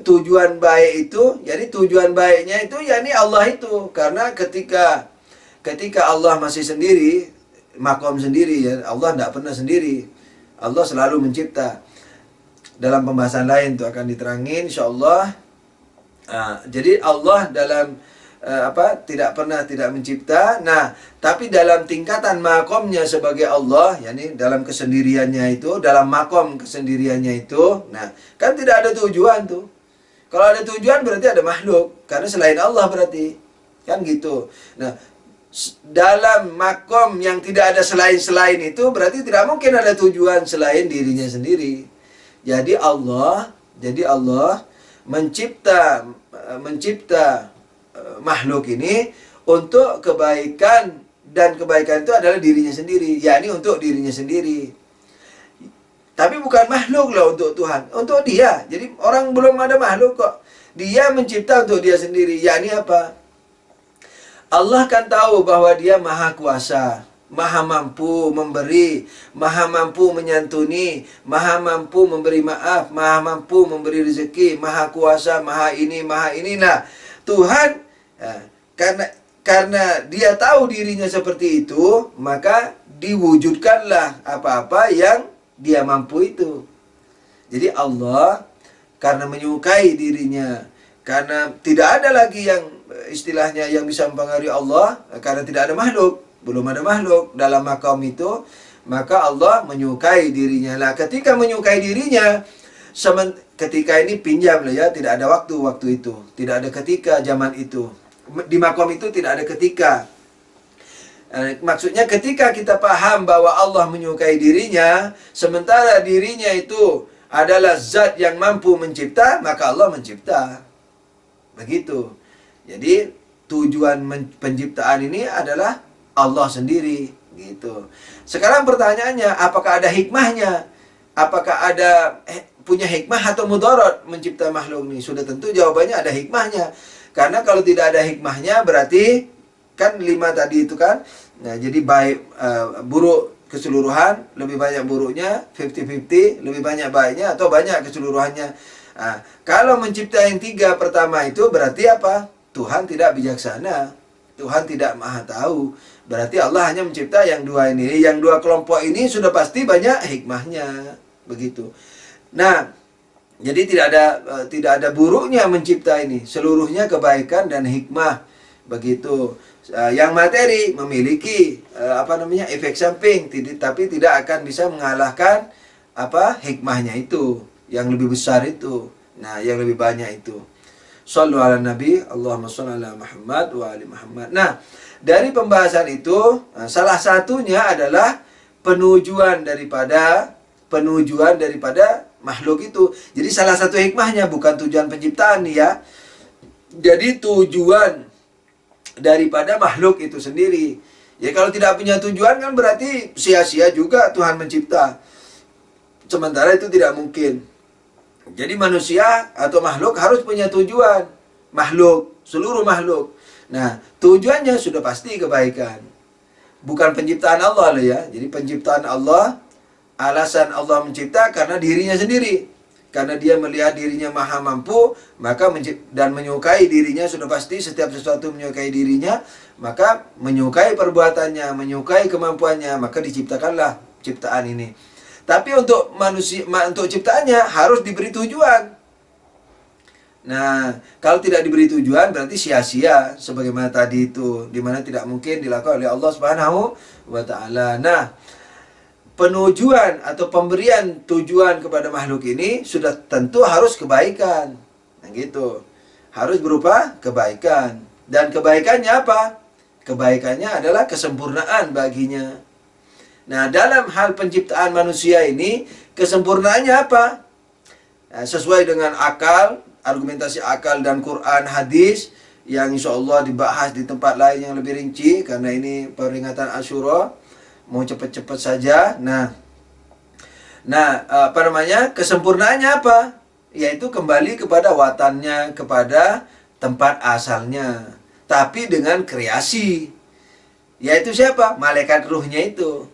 tujuan baik itu, jadi tujuan baiknya itu yakni Allah itu. Karena ketika Allah masih sendiri, makom sendiri ya, Allah tidak pernah sendiri. Allah selalu mencipta. Dalam pembahasan lain itu akan diterangin insyaallah. Jadi Allah dalam tidak pernah tidak mencipta. Nah, tapi dalam tingkatan makomnya sebagai Allah, yakni dalam kesendiriannya itu, dalam makom kesendiriannya itu, nah, kan tidak ada tujuan tuh. Kalau ada tujuan berarti ada makhluk, karena selain Allah berarti. Kan gitu. Nah, dalam makom yang tidak ada selain-selain itu berarti tidak mungkin ada tujuan selain dirinya sendiri. Jadi Allah mencipta makhluk ini untuk kebaikan, dan kebaikan itu adalah dirinya sendiri, yakni untuk dirinya sendiri. Tapi bukan makhluk loh untuk Tuhan, untuk dia. Jadi orang belum ada makhluk kok. Dia mencipta untuk dia sendiri, yakni apa? Allah kan tahu bahwa dia maha kuasa, maha mampu memberi, maha mampu menyantuni, maha mampu memberi maaf, maha mampu memberi rezeki, maha kuasa, maha ini, maha ini. Nah, Tuhan karena dia tahu dirinya seperti itu, maka diwujudkanlah apa-apa yang dia mampu itu. Jadi Allah karena menyukai dirinya, karena tidak ada lagi yang istilahnya yang bisa mempengaruhi Allah, karena tidak ada makhluk, belum ada makhluk dalam makam itu, maka Allah menyukai dirinya. Nah, ketika menyukai dirinya, ketika ini pinjam lah ya, tidak ada waktu itu, tidak ada ketika zaman itu. Di makom itu tidak ada ketika. Maksudnya ketika kita paham bahwa Allah menyukai dirinya, sementara dirinya itu adalah zat yang mampu mencipta, maka Allah mencipta. Begitu. Jadi tujuan penciptaan ini adalah Allah sendiri, gitu. Sekarang pertanyaannya, apakah ada hikmahnya? Apakah ada punya hikmah atau mudarat mencipta makhluk ini? Sudah tentu jawabannya ada hikmahnya. Karena kalau tidak ada hikmahnya berarti kan 5 tadi itu kan. Nah, jadi baik buruk keseluruhan, lebih banyak buruknya, 50-50, lebih banyak baiknya atau banyak keseluruhannya. Nah, kalau mencipta yang 3 pertama itu berarti apa? Tuhan tidak bijaksana. Tuhan tidak maha tahu. Berarti Allah hanya mencipta yang 2 ini. Yang 2 kelompok ini sudah pasti banyak hikmahnya. Begitu. Nah, jadi tidak ada buruknya mencipta ini. Seluruhnya kebaikan dan hikmah. Begitu. Yang materi memiliki efek samping, tapi tidak akan bisa mengalahkan hikmahnya itu, yang lebih besar itu. Nah, yang lebih banyak itu. Shallu ala Nabi, Allahumma shalli ala Muhammad wa ali Muhammad. Nah, dari pembahasan itu, salah satunya adalah penujuan daripada makhluk itu. Jadi salah satu hikmahnya, bukan tujuan penciptaan nih ya. Jadi tujuan daripada makhluk itu sendiri. Ya kalau tidak punya tujuan kan berarti sia-sia juga Tuhan mencipta. Sementara itu tidak mungkin. Jadi manusia atau makhluk harus punya tujuan. Makhluk, seluruh makhluk. Nah, tujuannya sudah pasti kebaikan. Bukan penciptaan Allah loh ya. Jadi penciptaan Allah, alasan Allah mencipta karena dirinya sendiri. Karena dia melihat dirinya maha mampu, maka dan menyukai dirinya, sudah pasti setiap sesuatu menyukai dirinya, maka menyukai perbuatannya, menyukai kemampuannya, maka diciptakanlah ciptaan ini. Tapi untuk manusia, untuk ciptaannya harus diberi tujuan. Nah, kalau tidak diberi tujuan berarti sia-sia, sebagaimana tadi itu, dimana tidak mungkin dilakukan oleh Allah Subhanahu wa Ta'ala. Nah, penujuan atau pemberian tujuan kepada makhluk ini sudah tentu harus kebaikan. Nah gitu. Harus berupa kebaikan. Dan kebaikannya apa? Kebaikannya adalah kesempurnaan baginya. Nah, dalam hal penciptaan manusia ini, kesempurnaannya apa? Nah, sesuai dengan akal, argumentasi akal dan Quran, hadis, yang insya Allah dibahas di tempat lain yang lebih rinci, karena ini peringatan Asyura. Mau cepat-cepat saja. Nah, kesempurnaannya apa? Yaitu kembali kepada watannya, kepada tempat asalnya. Tapi dengan kreasi. Yaitu siapa? Malaikat ruhnya itu.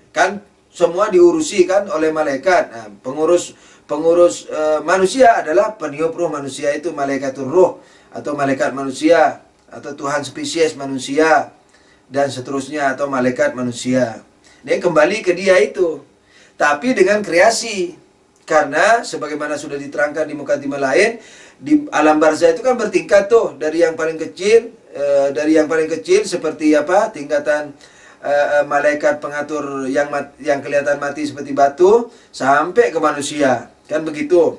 Kan semua diurusi kan oleh malaikat. Nah, pengurus manusia adalah peniup ruh manusia, itu malaikatur ruh atau malaikat manusia atau Tuhan spesies manusia dan seterusnya, atau malaikat manusia. Dia kembali ke dia itu, tapi dengan kreasi. Karena sebagaimana sudah diterangkan di mukadimah lain, di alam barzah itu kan bertingkat tuh, dari yang paling kecil, seperti apa, tingkatan malaikat pengatur yang kelihatan mati seperti batu, sampai ke manusia, kan begitu.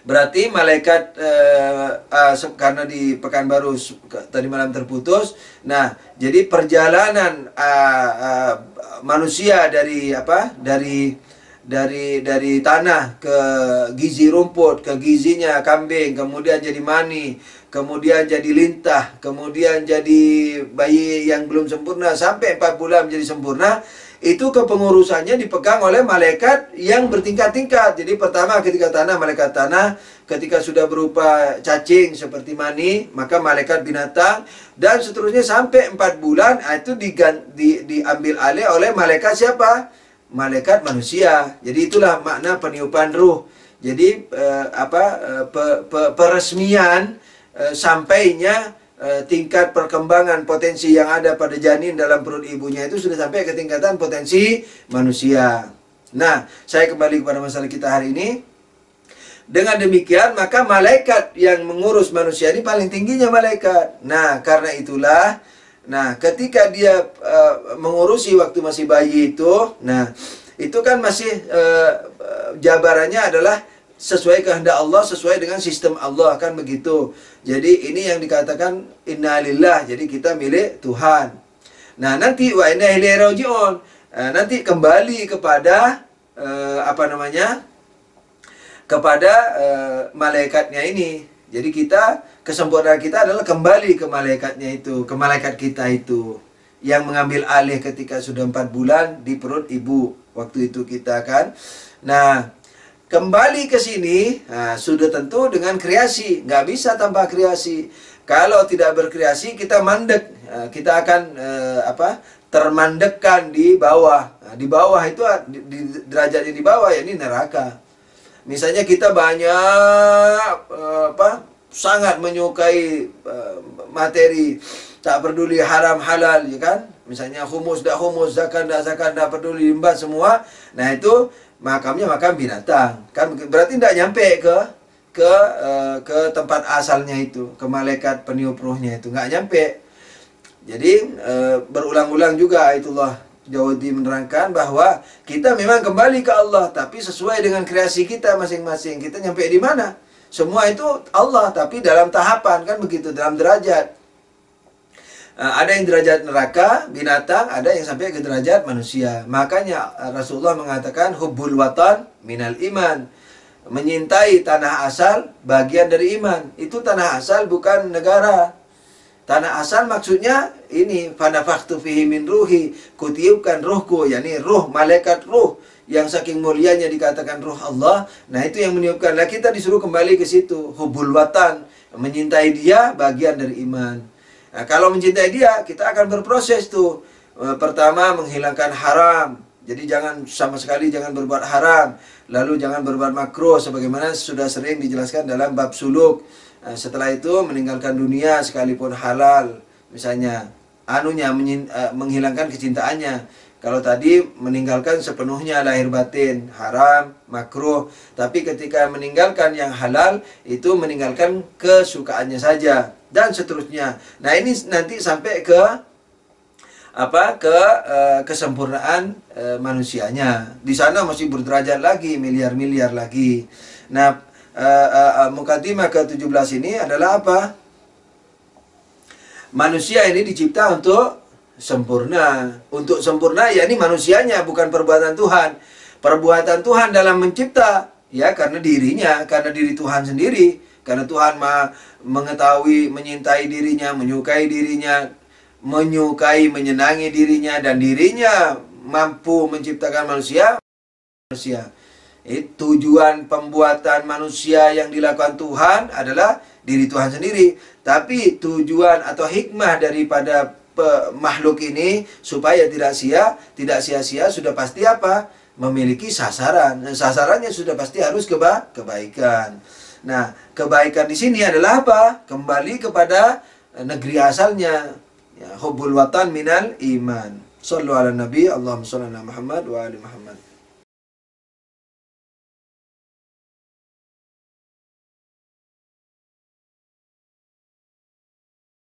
Berarti malaikat karena di Pekanbaru tadi malam terputus. Nah, jadi perjalanan manusia dari tanah ke gizi rumput, ke gizinya kambing, kemudian jadi mani, kemudian jadi lintah, kemudian jadi bayi yang belum sempurna, sampai 4 bulan menjadi sempurna. Itu kepengurusannya dipegang oleh malaikat yang bertingkat-tingkat. Jadi pertama ketika tanah, malaikat tanah. Ketika sudah berupa cacing seperti mani, maka malaikat binatang. Dan seterusnya sampai 4 bulan, itu diambil alih oleh malaikat siapa? Malaikat manusia. Jadi itulah makna peniupan ruh. Jadi peresmian sampainya tingkat perkembangan potensi yang ada pada janin dalam perut ibunya itu sudah sampai ke tingkatan potensi manusia. Nah, saya kembali kepada masalah kita hari ini. Dengan demikian, maka malaikat yang mengurus manusia ini paling tingginya malaikat. Nah, karena itulah, ketika dia mengurusi waktu masih bayi itu, itu kan masih jabarannya adalah sesuai kehendak Allah, sesuai dengan sistem Allah, kan begitu. Jadi ini yang dikatakan innalillah, jadi kita milik Tuhan. Nah, nanti wa inna ilaihi raji'un, nanti kembali kepada kepada malaikatnya ini. Jadi kesempurnaan kita adalah kembali ke malaikatnya itu, ke malaikat kita itu yang mengambil alih ketika sudah 4 bulan di perut ibu. Waktu itu kita kan. Nah, kembali ke sini, sudah tentu dengan kreasi. Nggak bisa tanpa kreasi. Kalau tidak berkreasi, kita mandek. Kita akan termandekkan di bawah. Di bawah itu, di derajatnya di bawah, ya ini neraka. Misalnya kita banyak sangat menyukai materi, tak peduli haram halal, ya kan? Misalnya humus, dak humus, zakat, dak peduli, limbah semua. Nah, itu makamnya makam binatang. Kan berarti tidak nyampe ke tempat asalnya itu, ke malaikat peniup ruhnya itu, nggak nyampe. Jadi berulang-ulang juga Ayatullah Jawadi menerangkan bahwa kita memang kembali ke Allah, tapi sesuai dengan kreasi kita masing-masing. Kita nyampe di mana? Semua itu Allah, tapi dalam tahapan, kan begitu, dalam derajat. Ada yang derajat neraka, binatang, ada yang sampai ke derajat manusia. Makanya Rasulullah mengatakan hubbul watan minal iman. Menyintai tanah asal bagian dari iman. Itu tanah asal bukan negara. Tanah asal maksudnya ini fanafakhtu fihi min ruhi, kutiupkan ruhku, yakni ruh, malaikat ruh yang saking mulianya dikatakan ruh Allah. Nah, itu yang meniupkan. Nah, kita disuruh kembali ke situ. Hubbul watan, menyintai dia bagian dari iman. Nah, kalau mencintai dia, kita akan berproses tuh. Pertama, menghilangkan haram. Jadi sama sekali jangan berbuat haram. Lalu jangan berbuat makruh, sebagaimana sudah sering dijelaskan dalam bab suluk. Setelah itu meninggalkan dunia sekalipun halal. Misalnya, menghilangkan kecintaannya. Kalau tadi meninggalkan sepenuhnya lahir batin, haram, makruh. Tapi ketika meninggalkan yang halal, itu meninggalkan kesukaannya saja. Dan seterusnya. Nah, ini nanti sampai ke kesempurnaan manusianya. Di sana masih berderajat lagi, miliar-miliar lagi. Nah, mukadimah ke-17 ini adalah apa? Manusia ini dicipta untuk sempurna. Untuk sempurna, ya ini manusianya, bukan perbuatan Tuhan. Perbuatan Tuhan dalam mencipta, ya karena dirinya, karena diri Tuhan sendiri. Karena Tuhan mengetahui, menyintai dirinya, menyukai dirinya, menyenangi dirinya, dan dirinya mampu menciptakan manusia. Tujuan pembuatan manusia yang dilakukan Tuhan adalah diri Tuhan sendiri. Tapi tujuan atau hikmah daripada makhluk ini supaya tidak sia-sia sudah pasti apa? memiliki sasaran. Dan sasarannya sudah pasti harus kebaikan. Nah, kebaikan di sini adalah apa? Kembali kepada negeri asalnya. Ya, hubbul watan minal iman. Sallu ala nabi, Allahumma salli ala Muhammad wa ali Muhammad.